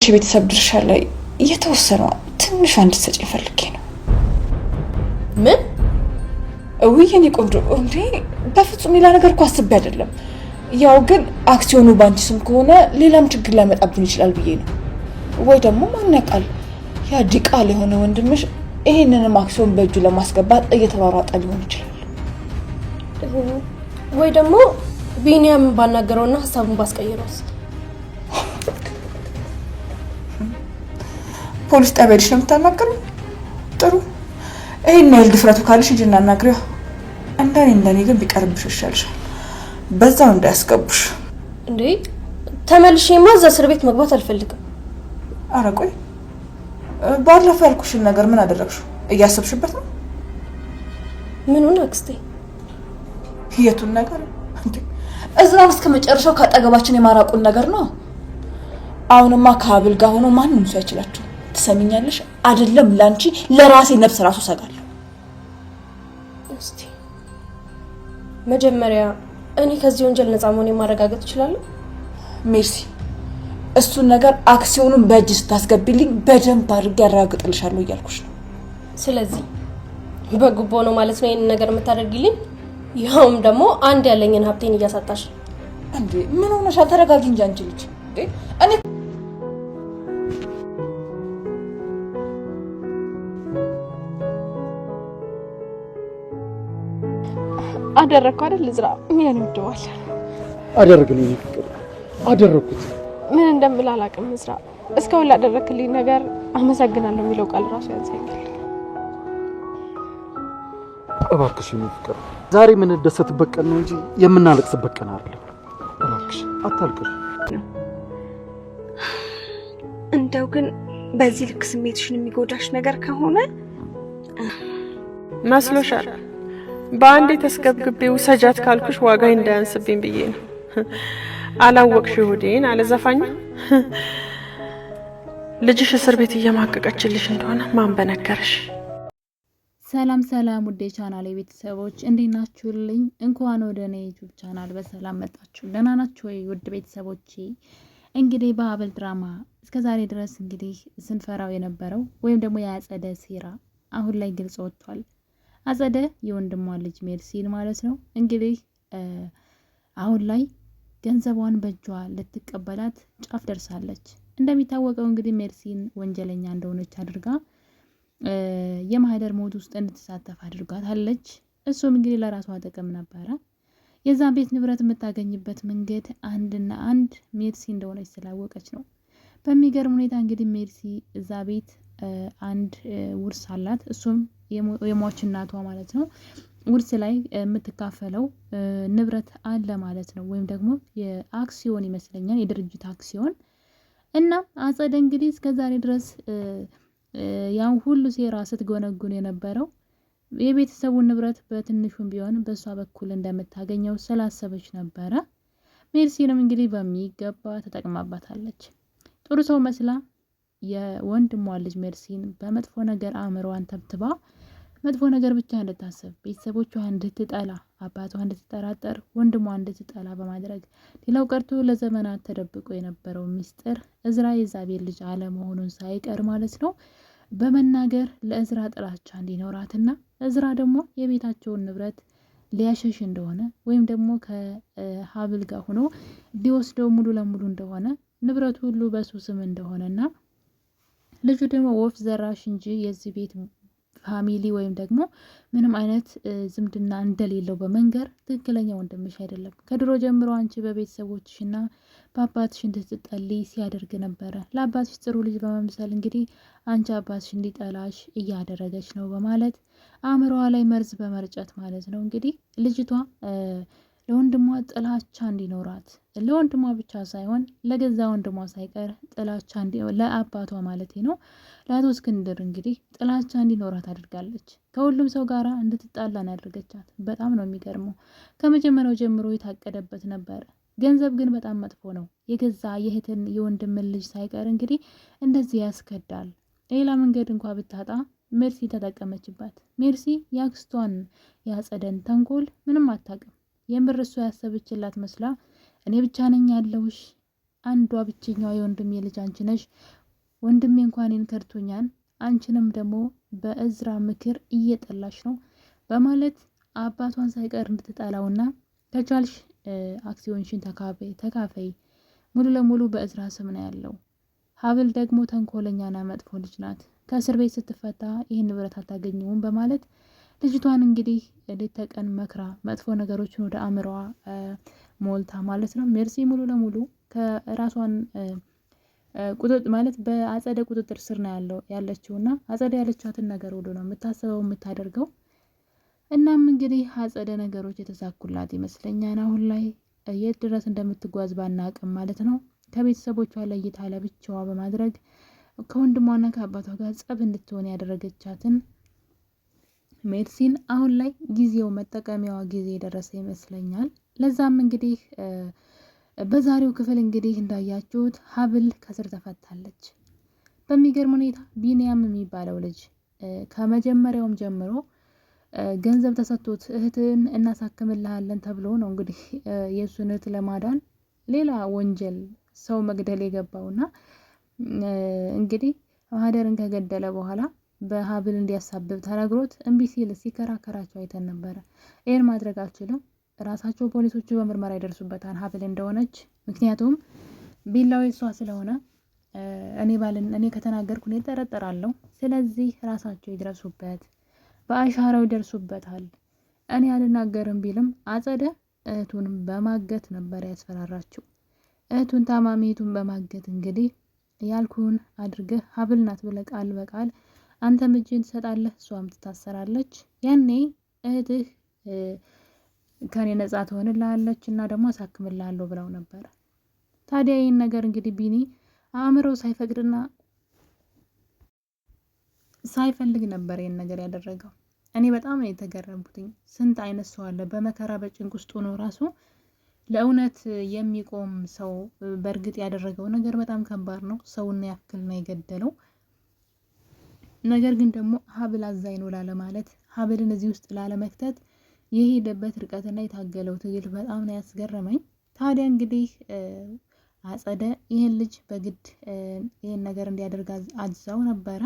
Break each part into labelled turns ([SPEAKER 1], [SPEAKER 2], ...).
[SPEAKER 1] ቤተሰብ ድርሻ ላይ የተወሰነው ትንሽ አንድ ሰጪ ፈልጌ ነው።
[SPEAKER 2] ምን?
[SPEAKER 1] እውዬን ቆንጆ እንዴ በፍጹም ሌላ ነገር እኮ አስቤ አይደለም። ያው ግን አክሲዮኑ ባንቺ ስም ከሆነ ሌላም ችግር ሊያመጣብን ይችላል ብዬ ነው። ወይ ደግሞ ማን ያውቃል ያ ዲቃላ የሆነ ወንድምሽ ይሄንንም አክሲዮን በእጁ ለማስገባት እየተሯሯጠ ሊሆን ይችላል።
[SPEAKER 2] ወይ ደግሞ ቢኒያም ባናገረውና ሐሳቡን ባስቀይረውስ?
[SPEAKER 1] ፖሊስ ጣቢያ ልጅ ነው የምታናገረው? ጥሩ ይሄን ያህል ድፍረቱ ካልሽ ሂጂና አናግሪው። እንደኔ ግን ቢቀርብሽ ይሻልሻል። በዛው እንዳያስገቡሽ።
[SPEAKER 2] እንዴ ተመልሼማ እዛ እስር ቤት መግባት አልፈልግም።
[SPEAKER 1] ኧረ ቆይ ባለፈው ያልኩሽን ነገር ምን አደረግሽው? እያሰብሽበት ነው?
[SPEAKER 2] ምኑን አክስቴ?
[SPEAKER 1] የቱን ነገር? እዛም እስከ መጨረሻው ካጠገባችን የማራቁን ነገር ነው። አሁንማ ከሀብል ጋር ሆኖ ማንንም ሰው አይችላችሁ። ትሰሚኛለሽ? አይደለም ላንቺ ለራሴ ነፍስ ራሱ ሰጋለሁ።
[SPEAKER 2] እስቲ መጀመሪያ እኔ ከዚህ ወንጀል ነፃ መሆኔን ማረጋገጥ እችላለሁ?
[SPEAKER 1] ሜርሲ እሱን ነገር አክሲዮኑን በእጅ ስታስገቢልኝ በደንብ አድርጌ ያረጋግጥልሻለሁ እያልኩሽ ነው።
[SPEAKER 2] ስለዚህ በጉቦ ነው ማለት ነው ይሄን ነገር የምታደርጊልኝ? ያውም ደግሞ አንድ ያለኝን ሀብቴን እያሳጣሽ።
[SPEAKER 1] እንዴ ምን ሆነሻል? ተረጋጊ እንጂ አንቺ ልጅ። እንዴ እኔ
[SPEAKER 3] አደረኩ አይደል ዝራ ምን ይወደዋል
[SPEAKER 4] አደረግልኝ ፍቅር አደረኩት።
[SPEAKER 3] ምን እንደምል አላውቅም ዝራ። እስካሁን ላደረክልኝ ነገር አመሰግናለሁ የሚለው ቃል ራሱ ያንሰኛል።
[SPEAKER 4] እባክሽ ፍቅር ዛሬ ምን ደሰትበት ቀን ነው እንጂ የምናለቅስበት ቀን አይደለም። እባክሽ አታልቅሽ።
[SPEAKER 5] እንደው ግን በዚህ ልክ ስሜትሽን የሚጎዳሽ ነገር ከሆነ
[SPEAKER 6] መስሎሻል? በአንዴ ተስገብግቤው ሰጃት ካልኩሽ ዋጋይ እንዳያንስብኝ ብዬ ነው። አላወቅሽ ይሁዴን አለዘፋኝ ልጅሽ እስር ቤት እየማቀቀችልሽ እንደሆነ ማን በነገረሽ?
[SPEAKER 7] ሰላም ሰላም ውዴ ቻናሌ ቤተሰቦች እንዴት ናችሁልኝ? እንኳን ወደ እኔ ዩቲዩብ ቻናል በሰላም መጣችሁ። ደህና ናችሁ ወይ ውድ ቤተሰቦቼ? እንግዲህ በሀብል ድራማ እስከዛሬ ድረስ እንግዲህ ስንፈራው የነበረው ወይም ደግሞ የአጸደ ሴራ አሁን ላይ ግልጽ ወጥቷል። አጸደ የወንድሟ ልጅ ሜርሲን ማለት ነው። እንግዲህ አሁን ላይ ገንዘቧን በእጇ ልትቀበላት ጫፍ ደርሳለች። እንደሚታወቀው እንግዲህ ሜርሲን ወንጀለኛ እንደሆነች አድርጋ የማህደር ሞት ውስጥ እንድትሳተፍ አድርጋታለች። እሱም እንግዲህ ለራሷ ጥቅም ነበረ። የዛን ቤት ንብረት የምታገኝበት መንገድ አንድና አንድ ሜርሲ እንደሆነች ስላወቀች ነው። በሚገርም ሁኔታ እንግዲህ ሜርሲ እዛ ቤት አንድ ውርስ አላት። እሱም የሟች እናቷ ማለት ነው ውርስ ላይ የምትካፈለው ንብረት አለ ማለት ነው። ወይም ደግሞ የአክሲዮን ይመስለኛል የድርጅት አክሲዮን እና አጸደ እንግዲህ እስከዛሬ ድረስ ያን ሁሉ ሴራ ስትጎነጉን የነበረው የቤተሰቡን ንብረት በትንሹም ቢሆን በሷ በኩል እንደምታገኘው ስላሰበች ነበረ። ሜርሲንም እንግዲህ በሚገባ ተጠቅማባታለች። ጥሩ ሰው መስላ የወንድሟ ልጅ ሜርሲን በመጥፎ ነገር አእምሮዋን ተብትባ መጥፎ ነገር ብቻ እንድታስብ፣ ቤተሰቦቿ እንድትጠላ፣ አባቷ እንድትጠራጠር፣ ወንድሟ እንድትጠላ በማድረግ ሌላው ቀርቶ ለዘመናት ተደብቆ የነበረው ሚስጥር እዝራ የዛቤል ልጅ አለመሆኑን ሳይቀር ማለት ነው በመናገር ለእዝራ ጥላቻ እንዲኖራትና እዝራ ደግሞ የቤታቸውን ንብረት ሊያሸሽ እንደሆነ ወይም ደግሞ ከሀብል ጋር ሆኖ ሊወስደው ሙሉ ለሙሉ እንደሆነ ንብረቱ ሁሉ በሱ ስም እንደሆነና ልጁ ደግሞ ወፍ ዘራሽ እንጂ የዚህ ቤት ፋሚሊ ወይም ደግሞ ምንም አይነት ዝምድና እንደሌለው በመንገር ትክክለኛ ወንድምሽ አይደለም፣ ከድሮ ጀምሮ አንቺ በቤተሰቦችሽና በአባትሽ እንድትጠልይ ሲያደርግ ነበረ። ለአባትሽ ጥሩ ልጅ በመምሰል እንግዲህ አንቺ አባትሽ እንዲጠላሽ እያደረገች ነው በማለት አእምሮዋ ላይ መርዝ በመርጨት ማለት ነው እንግዲህ ልጅቷ ለወንድሟ ጥላቻ እንዲኖራት ለወንድሟ ብቻ ሳይሆን ለገዛ ወንድሟ ሳይቀር ጥላቻ ለአባቷ ማለት ነው ለአቶ እስክንድር እንግዲህ ጥላቻ እንዲኖራት አድርጋለች። ከሁሉም ሰው ጋራ እንድትጣላን ያደርገቻት በጣም ነው የሚገርመው። ከመጀመሪያው ጀምሮ የታቀደበት ነበር። ገንዘብ ግን በጣም መጥፎ ነው። የገዛ የእህትን የወንድምን ልጅ ሳይቀር እንግዲህ እንደዚህ ያስከዳል። ሌላ መንገድ እንኳ ብታጣ ሜርሲ ተጠቀመችባት። ሜርሲ ያክስቷን ያጸደን ተንኮል ምንም አታውቅም። የምር እሷ ያሰበችላት መስላ እኔ ብቻ ነኝ ያለውሽ አንዷ ብቸኛዋ የወንድሜ ልጅ አንቺ ነሽ። ወንድሜ እንኳን እኔን ከድቶኛል፣ አንቺንም ደግሞ በእዝራ ምክር እየጠላሽ ነው በማለት አባቷን ሳይቀር እንድትጠላውና ከቻልሽ አክሲዮንሽን ተካፈይ ሙሉ ለሙሉ በእዝራ ስም ነው ያለው። ሀብል ደግሞ ተንኮለኛና መጥፎ ልጅ ናት። ከእስር ቤት ስትፈታ ይህን ንብረት አታገኘውም በማለት ልጅቷን እንግዲህ ሌት ተቀን መክራ መጥፎ ነገሮችን ወደ አእምሮዋ ሞልታ ማለት ነው። ሜርሲ ሙሉ ለሙሉ ከራሷን ቁጥጥር ማለት በአጸደ ቁጥጥር ስር ነው ያለችውና አጸደ ያለቻትን ነገር ሁሉ ነው የምታስበው የምታደርገው። እናም እንግዲህ አጸደ ነገሮች የተሳኩላት ይመስለኛል። አሁን ላይ የት ድረስ እንደምትጓዝ ባናቅም ማለት ነው ከቤተሰቦቿ ለይታ ለብቻዋ በማድረግ ከወንድሟና ከአባቷ ጋር ጸብ እንድትሆን ያደረገቻትን ሜርሲን አሁን ላይ ጊዜው መጠቀሚያዋ ጊዜ የደረሰ ይመስለኛል። ለዛም እንግዲህ በዛሬው ክፍል እንግዲህ እንዳያችሁት ሀብል ከስር ተፈታለች። በሚገርም ሁኔታ ቢኒያም የሚባለው ልጅ ከመጀመሪያውም ጀምሮ ገንዘብ ተሰጥቶት እህትን እናሳክምልሃለን ተብሎ ነው እንግዲህ የእሱን እህት ለማዳን ሌላ ወንጀል ሰው መግደል የገባውና እንግዲህ ማህደርን ከገደለ በኋላ በሀብል እንዲያሳብብ ተነግሮት እምቢ ሲል ሲከራከራቸው አይተን ነበረ። ይህን ማድረግ አልችልም፣ ራሳቸው ፖሊሶቹ በምርመራ ይደርሱበታል ሀብል እንደሆነች። ምክንያቱም ቢላው እሷ ስለሆነ እኔ ከተናገርኩ እኔ እጠረጠራለሁ። ስለዚህ ራሳቸው ይድረሱበት፣ በአሻራው ይደርሱበታል። እኔ አልናገርም ቢልም አጸደ እህቱን በማገት ነበር ያስፈራራችው። እህቱን ታማሚቱን በማገት እንግዲህ ያልኩን አድርገህ ሀብል ናት ብለህ ቃል በቃል አንተም እጅን ትሰጣለህ፣ እሷም ትታሰራለች። ያኔ እህትህ ከኔ ነጻ ትሆንልሃለች እና ደግሞ አሳክምልሃለሁ ብለው ነበረ። ታዲያ ይህን ነገር እንግዲህ ቢኒ አእምሮ ሳይፈቅድና ሳይፈልግ ነበር ይህን ነገር ያደረገው። እኔ በጣም ነው የተገረምኩትኝ። ስንት አይነት ሰው አለ በመከራ በጭንቅ ውስጥ ሆኖ ራሱ ለእውነት የሚቆም ሰው። በእርግጥ ያደረገው ነገር በጣም ከባድ ነው። ሰውን ያክል ነው የገደለው። ነገር ግን ደግሞ ሀብል አዛኝ ነው ላለማለት፣ ሀብልን እዚህ ውስጥ ላለመክተት የሄደበት ርቀትና የታገለው ትግል በጣም ነው ያስገረመኝ። ታዲያ እንግዲህ አጸደ ይህን ልጅ በግድ ይህን ነገር እንዲያደርግ አዛው ነበረ።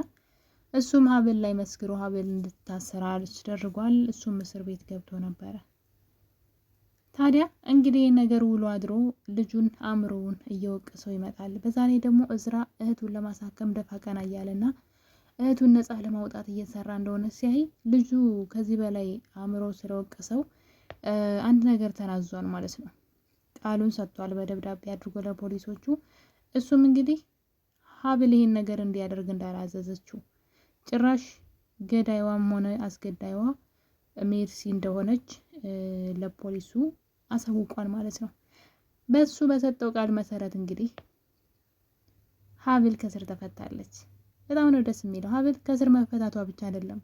[SPEAKER 7] እሱም ሀብል ላይ መስክሮ ሀብል እንድታሰራ አስደርጓል። እሱም እስር ቤት ገብቶ ነበረ። ታዲያ እንግዲህ ነገር ውሎ አድሮ ልጁን አእምሮውን እየወቀሰው ይመጣል። በዛ ላይ ደግሞ እዝራ እህቱን ለማሳከም ደፋ ቀና እያለና እህቱን ነጻ ለማውጣት እየሰራ እንደሆነ ሲያይ ልጁ ከዚህ በላይ አእምሮ ስለወቀሰው አንድ ነገር ተናዟል ማለት ነው። ቃሉን ሰጥቷል በደብዳቤ አድርጎ ለፖሊሶቹ። እሱም እንግዲህ ሀብል ይሄን ነገር እንዲያደርግ እንዳላዘዘችው ጭራሽ ገዳይዋም ሆነ አስገዳይዋ ሜርሲ እንደሆነች ለፖሊሱ አሳውቋል ማለት ነው። በሱ በሰጠው ቃል መሰረት እንግዲህ ሀብል ከስር ተፈታለች። በጣም ነው ደስ የሚለው። ሀብል ከስር መፈታቷ ብቻ አይደለም፣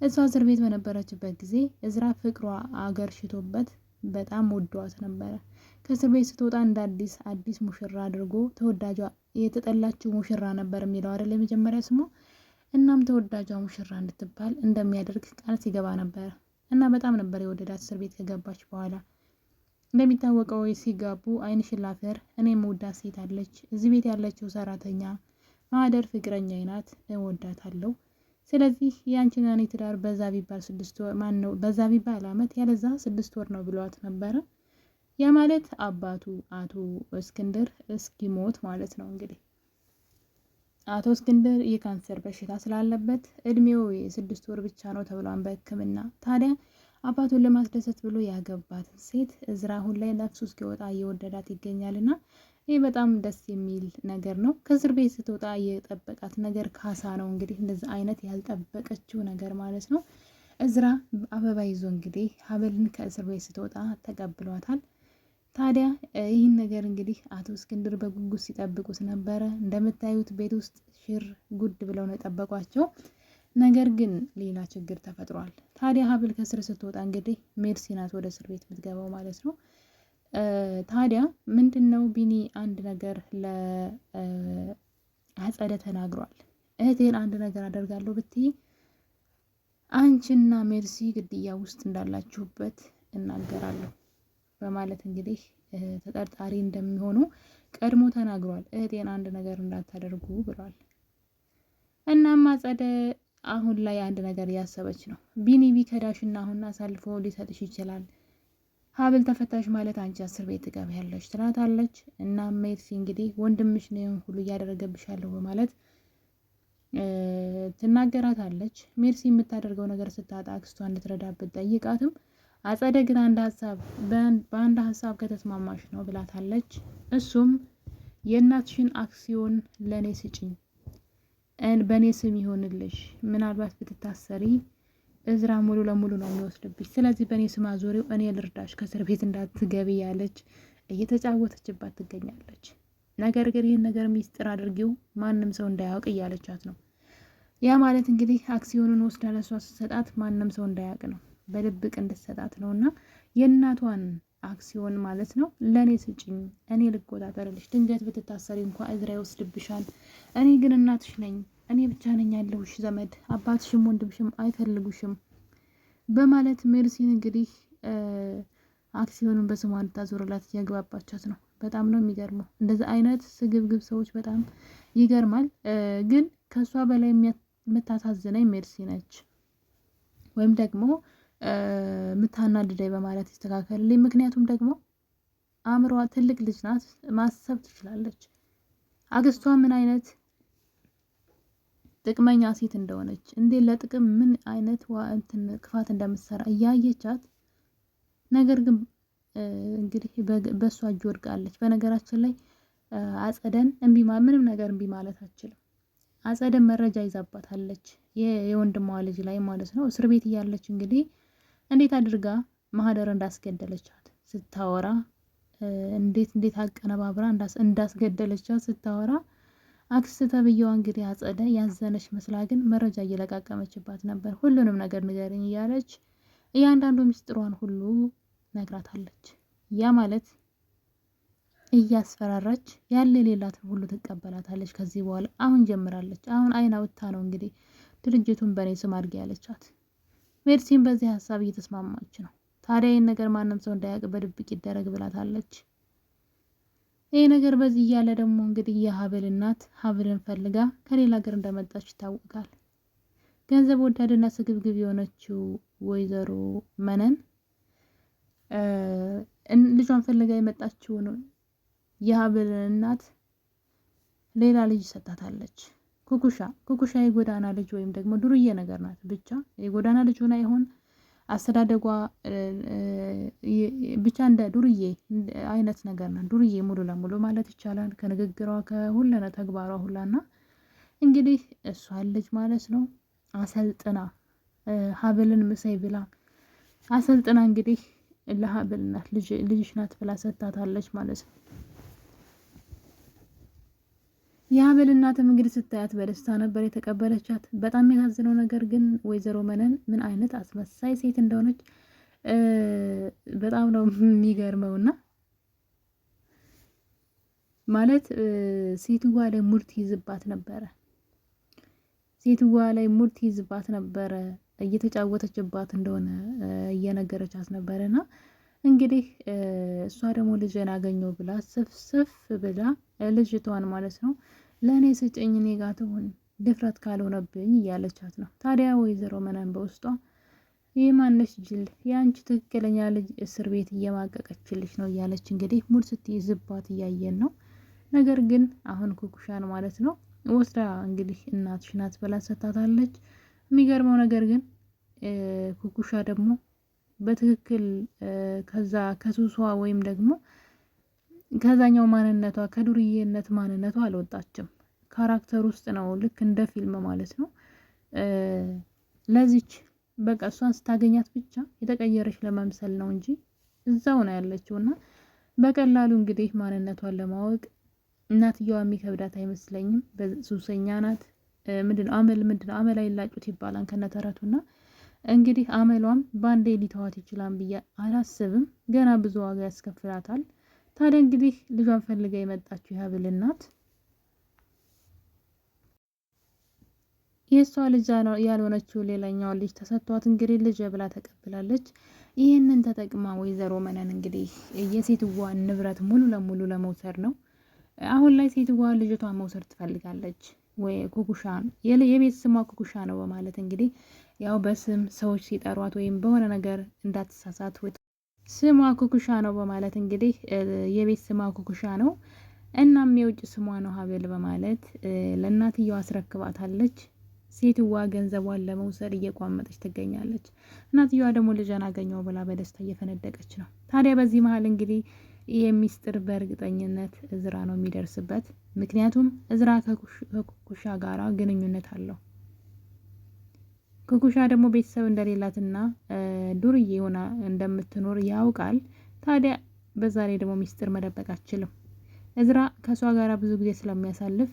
[SPEAKER 7] እሷ እስር ቤት በነበረችበት ጊዜ እዝራ ፍቅሯ አገር ሽቶበት በጣም ወዷት ነበረ። ከእስር ቤት ስትወጣ እንደ አዲስ ሙሽራ አድርጎ ተወዳጇ የተጠላችው ሙሽራ ነበር የሚለው አይደል የመጀመሪያ ስሙ። እናም ተወዳጇ ሙሽራ እንድትባል እንደሚያደርግ ቃል ሲገባ ነበረ እና በጣም ነበር የወደዳት እስር ቤት ከገባች በኋላ። እንደሚታወቀው ሲጋቡ አይንሽን ላፈር እኔም ወዳት ሴት አለች እዚህ ቤት ያለችው ሰራተኛ ማህደር ፍቅረኛ ናት፣ እወዳታለሁ። ስለዚህ ያንቺና እኔ ትዳር በዛ ቢባል 6 ወር ማነው በዛ ቢባል አመት ያለዛ 6 ወር ነው ብሏት ነበረ። ያ ማለት አባቱ አቶ እስክንድር እስኪሞት ማለት ነው። እንግዲህ አቶ እስክንድር የካንሰር በሽታ ስላለበት እድሜው የ6 ወር ብቻ ነው ተብሏን በሕክምና። ታዲያ አባቱን ለማስደሰት ብሎ ያገባትን ሴት እዝራ አሁን ላይ ነፍሱ እስኪወጣ እየወደዳት ይገኛልና ይህ በጣም ደስ የሚል ነገር ነው። ከእስር ቤት ስትወጣ የጠበቃት ነገር ካሳ ነው። እንግዲህ እንደዚህ አይነት ያልጠበቀችው ነገር ማለት ነው። እዝራ አበባ ይዞ እንግዲህ ሀብልን ከእስር ቤት ስትወጣ ተቀብሏታል። ታዲያ ይህን ነገር እንግዲህ አቶ እስክንድር በጉጉት ሲጠብቁት ነበረ። እንደምታዩት ቤት ውስጥ ሽር ጉድ ብለው ነው የጠበቋቸው። ነገር ግን ሌላ ችግር ተፈጥሯል። ታዲያ ሀብል ከእስር ስትወጣ እንግዲህ ሜርሲ ናት ወደ እስር ቤት የምትገባው ማለት ነው። ታዲያ ምንድነው ቢኒ አንድ ነገር ለአጸደ ተናግሯል። እህቴን አንድ ነገር አደርጋለሁ ብትይ አንቺና ሜርሲ ግድያ ውስጥ እንዳላችሁበት እናገራለሁ በማለት እንግዲህ ተጠርጣሪ እንደሚሆኑ ቀድሞ ተናግሯል። እህቴን አንድ ነገር እንዳታደርጉ ብሏል። እናም አጸደ አሁን ላይ አንድ ነገር እያሰበች ነው። ቢኒ ቢከዳሽና አሁን አሳልፎ ሊሰጥሽ ይችላል። ሀብል ተፈታሽ ማለት አንቺ 10 ቤት ትገቢያለሽ ትላታለች። እና ሜርሲ እንግዲህ ወንድምሽ ነው ሁሉ እያደረገብሻለሁ በማለት ትናገራታለች። ሜርሲ የምታደርገው ነገር ስታጣ አክስቷ እንድትረዳበት ጠይቃትም አጸደ ግን በአንድ ሀሳብ ከተስማማሽ ነው ብላታለች። እሱም የእናትሽን አክሲዮን ለእኔ ስጪኝ፣ በእኔ ስም ይሆንልሽ፣ ምናልባት ብትታሰሪ እዝራ ሙሉ ለሙሉ ነው የሚወስድብሽ፣ ስለዚህ በእኔ ስም አዞሪው፣ እኔ ልርዳሽ፣ ከእስር ቤት እንዳትገቢ ያለች እየተጫወተችባት ትገኛለች። ነገር ግን ይህን ነገር ሚስጥር አድርጊው፣ ማንም ሰው እንዳያውቅ እያለቻት ነው። ያ ማለት እንግዲህ አክሲዮኑን ወስዳ ለሷ ስትሰጣት ማንም ሰው እንዳያውቅ ነው፣ በድብቅ እንድትሰጣት ነው። እና የእናቷን አክሲዮን ማለት ነው ለእኔ ስጭኝ፣ እኔ ልቆጣጠርልሽ፣ ድንገት ብትታሰሪ እንኳ እዝራ ይወስድብሻል፣ እኔ ግን እናትሽ ነኝ፣ እኔ ብቻ ነኝ ያለሁሽ ዘመድ፣ አባትሽም ወንድምሽም አይፈልጉሽም በማለት ሜርሲን እንግዲህ አክሲዮኑን በስሟ እንድታዞርላት እያግባባቻት ነው። በጣም ነው የሚገርመው። እንደዚህ አይነት ስግብግብ ሰዎች በጣም ይገርማል። ግን ከሷ በላይ የምታሳዝነኝ ሜርሲ ነች፣ ወይም ደግሞ ምታናድደኝ በማለት ይስተካከልልኝ። ምክንያቱም ደግሞ አእምሯ ትልቅ ልጅ ናት፣ ማሰብ ትችላለች። አክስቷ ምን አይነት ጥቅመኛ ሴት እንደሆነች እንዴ ለጥቅም ምን አይነት እንትን ክፋት እንደምትሰራ እያየቻት፣ ነገር ግን እንግዲህ በሷ እጅ ወድቃለች። በነገራችን ላይ አጸደን ምንም ነገር እምቢ ማለት አትችልም። አጸደን መረጃ ይዛባታለች የወንድሟ ልጅ ላይ ማለት ነው። እስር ቤት እያለች እንግዲህ እንዴት አድርጋ ማህደር እንዳስገደለቻት ስታወራ፣ እንዴት አቀነባብራ እንዳስገደለቻት ስታወራ፣ አክስት ተብዬዋ እንግዲህ አጸደ ያዘነች መስላ ግን መረጃ እየለቃቀመችባት ነበር። ሁሉንም ነገር ንገረኝ እያለች እያንዳንዱ ሚስጥሯን ሁሉ ነግራታለች። ያ ማለት እያስፈራራች ያለ ሌላትን ሁሉ ትቀበላታለች። ከዚህ በኋላ አሁን ጀምራለች። አሁን አይና ወጣ ነው እንግዲህ ድርጅቱን በእኔ ስም አድርጌ ያለቻት። ሜርሲን በዚህ ሀሳብ እየተስማማች ነው። ታዲያ ይህን ነገር ማንም ሰው እንዳያውቅ በድብቅ ይደረግ ብላታለች። ይህ ነገር በዚህ እያለ ደግሞ እንግዲህ የሀብል እናት ሀብልን ፈልጋ ከሌላ ሀገር እንደመጣች ይታወቃል። ገንዘብ ወዳድና ስግብግብ የሆነችው ወይዘሮ መነን ልጇን ፈልጋ የመጣችውን የሀብል እናት ሌላ ልጅ ሰጣታለች። ኩኩሻ የጎዳና ልጅ ወይም ደግሞ ዱርዬ ነገር ናት። ብቻ የጎዳና ልጅ ሆና ይሆን አስተዳደጓ ብቻ እንደ ዱርዬ አይነት ነገር ናት። ዱርዬ ሙሉ ለሙሉ ማለት ይቻላል ከንግግሯ ከሁለነ ተግባሯ ሁላና እንግዲህ እሷን ልጅ ማለት ነው አሰልጥና ሀብልን ምሰይ ብላ አሰልጥና እንግዲህ ለሀብል ናት ልጅሽ ናት ብላ ሰጣታለች ማለት ነው። የሀብል እናትም እንግዲህ ስታያት በደስታ ነበር የተቀበለቻት። በጣም የታዘነው ነገር ግን ወይዘሮ መነን ምን አይነት አስመሳይ ሴት እንደሆነች በጣም ነው የሚገርመውና ማለት ሴትዋ ላይ ሙርት ይዝባት ነበረ። እየተጫወተችባት እንደሆነ እየነገረቻት ነበረና እንግዲህ እሷ ደግሞ ልጅን አገኘው ብላ ስፍስፍ ብላ ልጅቷን ማለት ነው ለእኔ ስጭኝ፣ እኔ ጋር ትሁን፣ ድፍረት ካልሆነብኝ እያለቻት ነው። ታዲያ ወይዘሮ መነን በውስጧ ይህ ማነሽ ጅል፣ የአንቺ ትክክለኛ ልጅ እስር ቤት እየማቀቀችልሽ ነው እያለች እንግዲህ ሙድ ስትይዝባት እያየን ነው። ነገር ግን አሁን ኩኩሻን ማለት ነው ወስዳ እንግዲህ እናትሽ ናት ብላ ሰጣታለች። የሚገርመው ነገር ግን ኩኩሻ ደግሞ በትክክል ከዛ ከሱሷ ወይም ደግሞ ከዛኛው ማንነቷ ከዱርዬነት ማንነቷ አልወጣችም። ካራክተር ውስጥ ነው ልክ እንደ ፊልም ማለት ነው። ለዚች በቃ እሷን ስታገኛት ብቻ የተቀየረች ለመምሰል ነው እንጂ እዛው ነው ያለችውና በቀላሉ እንግዲህ ማንነቷን ለማወቅ እናትየዋ የሚከብዳት አይመስለኝም። በሱሰኛ ናት። ምንድነው አመል አይላጩት ይባላል ከነተረቱና እንግዲህ አመሏም ባንዴ ሊተዋት ይችላል ብዬ አላስብም። ገና ብዙ ዋጋ ያስከፍላታል። ታዲያ እንግዲህ ልጇን ፈልጋ የመጣችው የሀብል እናት የእሷ ልጅ ያልሆነችው ሌላኛው ልጅ ተሰጥቷት እንግዲህ ልጅ ብላ ተቀብላለች። ይህንን ተጠቅማ ወይዘሮ መነን እንግዲህ የሴትዋን ንብረት ሙሉ ለሙሉ ለመውሰድ ነው። አሁን ላይ ሴትዋ ልጅቷን መውሰድ ትፈልጋለች። ወይ ኩኩሻን የቤት ስሟ ኩኩሻ ነው በማለት እንግዲህ ያው በስም ሰዎች ሲጠሯት ወይም በሆነ ነገር እንዳትሳሳት ስሟ ኩኩሻ ነው በማለት እንግዲህ የቤት ስሟ ኩኩሻ ነው። እናም የውጭ ስሟ ነው ሀብል በማለት ለእናትየዋ አስረክባታለች። ሴትዋ ገንዘቧን ለመውሰድ እየቋመጠች ትገኛለች። እናትየዋ ደግሞ ልጇን አገኘው ብላ በደስታ እየፈነደቀች ነው። ታዲያ በዚህ መሀል እንግዲህ የሚስጥር በእርግጠኝነት እዝራ ነው የሚደርስበት። ምክንያቱም እዝራ ከኩኩሻ ጋራ ግንኙነት አለው። ኩኩሻ ደግሞ ቤተሰብ እንደሌላትና ዱርዬ ሆና እንደምትኖር ያውቃል። ታዲያ በዛ ላይ ደግሞ ሚስጥር መደበቅ አችልም። እዝራ ከሷ ጋራ ብዙ ጊዜ ስለሚያሳልፍ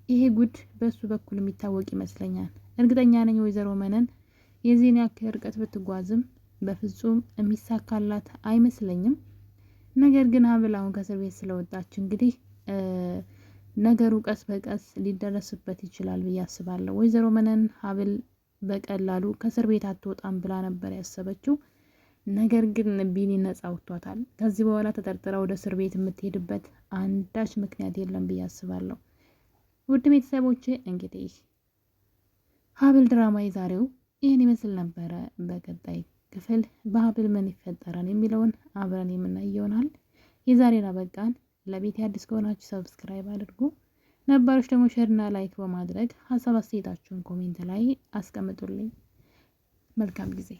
[SPEAKER 7] ይሄ ጉድ በሱ በኩል የሚታወቅ ይመስለኛል። እርግጠኛ ነኝ ወይዘሮ መነን የዚህን ያክል ርቀት ብትጓዝም በፍጹም የሚሳካላት አይመስለኝም። ነገር ግን ሀብል አሁን ከእስር ቤት ስለወጣች እንግዲህ ነገሩ ቀስ በቀስ ሊደረስበት ይችላል ብዬ አስባለሁ። ወይዘሮ መነን ሀብል በቀላሉ ከእስር ቤት አትወጣም ብላ ነበር ያሰበችው። ነገር ግን ቢኒ ነጻ አውጥቷታል። ከዚህ በኋላ ተጠርጥራ ወደ እስር ቤት የምትሄድበት አንዳች ምክንያት የለም ብዬ አስባለሁ። ውድ ቤተሰቦቼ እንግዲህ ሀብል ድራማ የዛሬው ይህን ይመስል ነበረ። በቀጣይ ክፍል በሀብል ምን ይፈጠራል የሚለውን አብረን የምናይ ይሆናል። የዛሬን አበቃን። ለቤት አዲስ ከሆናችሁ ሰብስክራይብ አድርጉ። ነባሮች ደግሞ ሼርና ላይክ በማድረግ ሀሳብ አስተያየታችሁን ኮሜንት ላይ አስቀምጡልኝ። መልካም ጊዜ